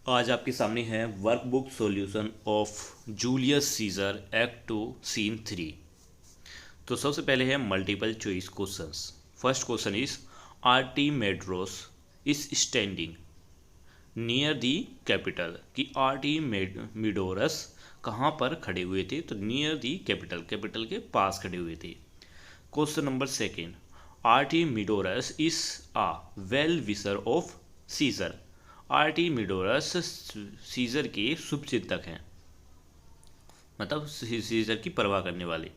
आज आपके सामने है workbook solution of Julius Caesar act 2 scene 3। तो सबसे पहले है multiple choice questions. First question is Artemidorus is standing near the Capitol कि आर्टीमेडोरस कहाँ पर खड़े हुए थे, तो नियर दी कैपिटल, कैपिटल के पास खड़े हुए थे। Question number second, Artemidorus is a well wisher of Caesar. Artemidorus Caesar के शुभचिंतक हैं, मतलब सीजर की परवाह करने वाले।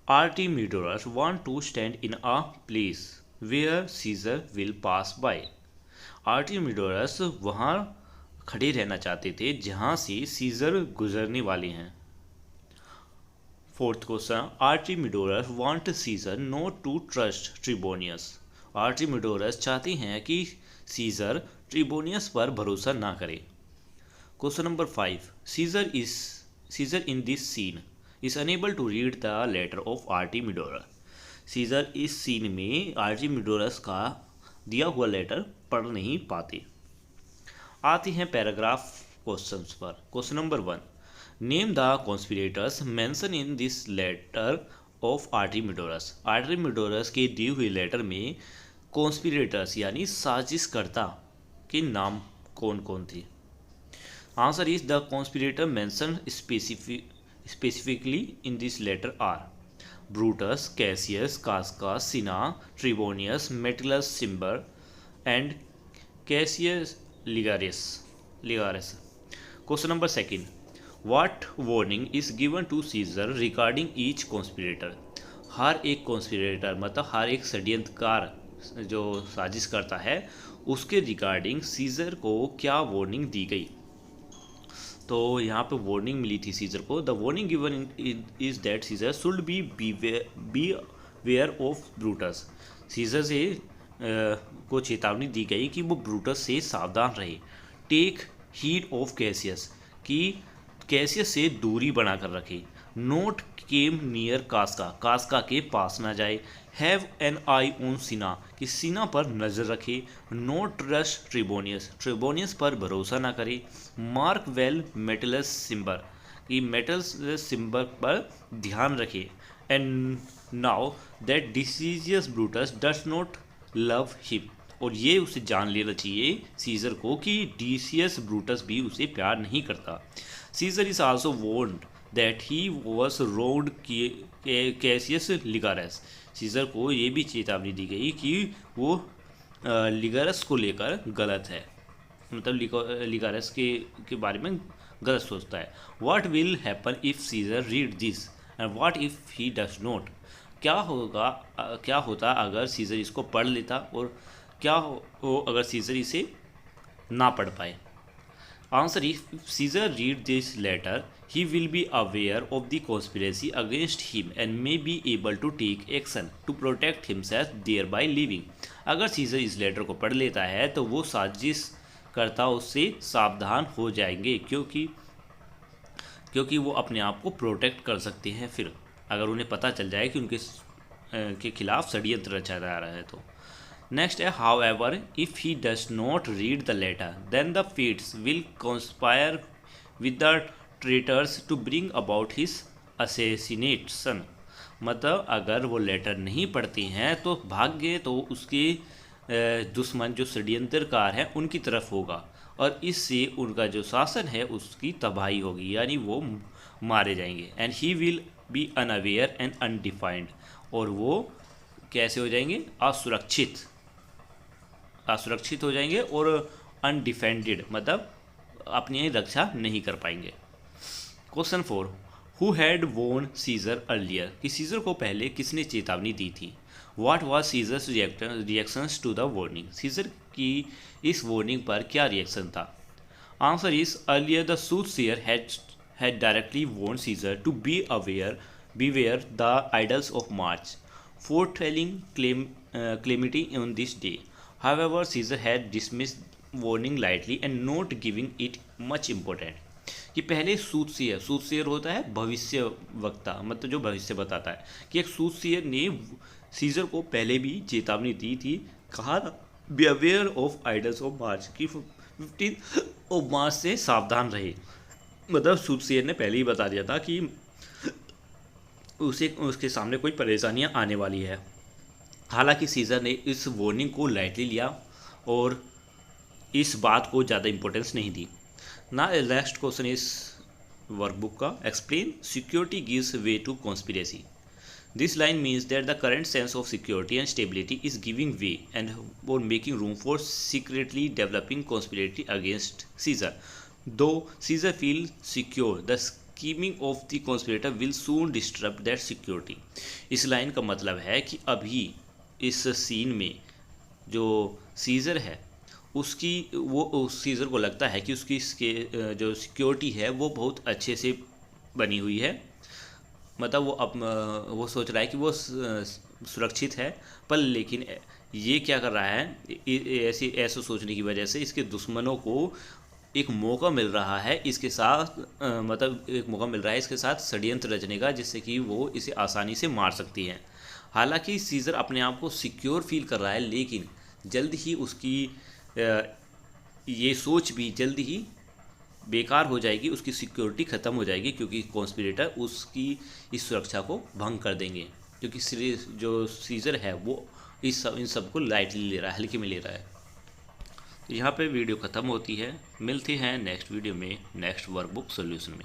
Artemidorus want to stand in a place where Caesar will pass by. Artemidorus वहाँ खड़े रहना चाहते थे जहाँ से सीजर गुजरने वाले हैं। Fourth question, Artemidorus want Caesar not to trust Trebonius. Artemidorus चाहते हैं कि सीजर ट्रिबोनियस पर भरोसा ना करे। Question number 5, Caesar in this scene is unable to read the letter of Artemidorus. Caesar इस सीन में आर्टीमिडोरस का दिया हुआ लेटर पढ़ नहीं पाते। आते हैं पैराग्राफ क्वेश्चंस पर। Question number 1, name the conspirators mention in this letter of Artemidorus. Artemidorus के दिए हुए लेटर में कॉन्स्पिरेटर्स यानी साजिशकर्ता के नाम कौन कौन थे। Answer is the conspirator mention specifically in this letter are Brutus, Cassius, Casca, Cinna, Trebonius, Metellus Cimber and Cassius Ligarius. Question number second, what warning is given to Caesar regarding each conspirator. हर एक conspirator मतलब हर एक षड्यंत्रकार जो साजिश करता है उसके regarding scissor को क्या वार्निंग दी गई। तो यहाँ पे वार्निंग मिली थी सीजर को। The warning given is that Caesar should beware of Brutus. Caesar से को चेतावनी दी गई कि वो ब्रूटस से सावधान रहे। टेक हीड ऑफ कैसियस कि कैसियस से दूरी बनाकर रखे। नोट केम नियर कास्का, कास्का के पास ना जाए। हैव एन आई ऑन सिना कि सिना पर नज़र रखे। नोट ट्रस्ट ट्रिबोनियस, ट्रिबोनियस पर भरोसा ना करे। मार्क वेल मेटलस सिम्बर कि मेटल्स सिम्बर पर ध्यान रखे। And now that Decius Brutus does not love him, और ये उसे जान लेना चाहिए सीजर को कि डिसियस ब्रूटस भी उसे प्यार नहीं करता। Caesar is also warned that he was wronged Cassius Ligarius. Caesar को ये भी चेतावनी दी गई कि वो लिगारस को लेकर गलत है, मतलब लिगारस के बारे में गलत सोचता है। What will happen if Caesar read this and what if he does not. क्या होता अगर सीजर इसको पढ़ लेता और क्या हो अगर सीजर इसे ना पढ़ पाए। Answer, if Caesar read this letter he will be aware of the conspiracy against him and may be able to take action to protect himself thereby living। अगर सीजर इस लेटर को पढ़ लेता है तो वो साजिश करता उससे सावधान हो जाएंगे क्योंकि वो अपने आप को प्रोटेक्ट कर सकते हैं फिर अगर उन्हें पता चल जाए कि उनके के खिलाफ षड्यंत्र रचा जा रहा है तो। नेक्स्ट है, however if he does not read the letter then the fates will conspire with the traitors to bring about his assassination. मतलब अगर वो लेटर नहीं पढ़ते हैं तो भाग्य तो उसके दुश्मन जो षड्यंत्रकार हैं उनकी तरफ होगा और इससे उनका जो शासन है उसकी तबाही होगी, यानी वो मारे जाएंगे। And he will be unaware and undefined, और वो कैसे हो जाएंगे, असुरक्षित हो जाएंगे और अनडिफेंडेड मतलब अपनी रक्षा नहीं कर पाएंगे। Question 4, who had warned Caesar earlier कि सीजर को पहले किसने चेतावनी दी थी। What was Caesar's reactions to the warning. Caesar की इस वार्निंग पर क्या रिएक्शन था। Answer is earlier the soothsayer had directly warned Caesar to beware the idols of March, foretelling calamity on this day. However, Caesar had dismissed warning lightly and not giving it much importance। कि पहले सूतसेयर होता है भविष्य वक्ता, मतलब जो भविष्य बताता है, कि एक सूतसेयर ने सीजर को पहले भी चेतावनी दी थी, कहा be aware of idols of March कि 15 से सावधान रहे। मतलब सूबसेयर ने पहले ही बता दिया था कि उसे उसके सामने कोई परेशानियां आने वाली है। हालांकि सीजर ने इस वार्निंग को लाइटली लिया और इस बात को ज़्यादा इंपॉर्टेंस नहीं दी ना। नेक्स्ट क्वेश्चन इस वर्कबुक का, explain security gives way to conspiracy. This line means that the current sense of security and stability is giving way and और making room for secretly developing conspiracy against Caesar. Though Caesar feel secure the scheming of the conspirator will soon disturb that security. इस line का मतलब है कि अभी इस scene में जो सीजर है उसकी वो उस सीजर को लगता है कि उसकी इसके जो सिक्योरिटी है वो बहुत अच्छे से बनी हुई है। मतलब वो सोच रहा है कि वो सुरक्षित है, पर लेकिन ये क्या कर रहा है, ऐसे सोचने की वजह से इसके दुश्मनों को एक मौका मिल रहा है इसके साथ, मतलब एक मौका मिल रहा है इसके साथ षड्यंत्र रचने का, जिससे कि वो इसे आसानी से मार सकती हैं। हालांकि सीजर अपने आप को सिक्योर फील कर रहा है, लेकिन जल्द ही उसकी ये सोच भी जल्द ही बेकार हो जाएगी, उसकी सिक्योरिटी ख़त्म हो जाएगी, क्योंकि कॉन्स्पिरेटर उसकी इस सुरक्षा को भंग कर देंगे। क्योंकि जो सीजर है वो इन सब को लाइटली ले रहा है, हल्के में ले रहा है। तो यहाँ पे वीडियो ख़त्म होती है। मिलते हैं नेक्स्ट वीडियो में, नेक्स्ट वर्कबुक सॉल्यूशन में।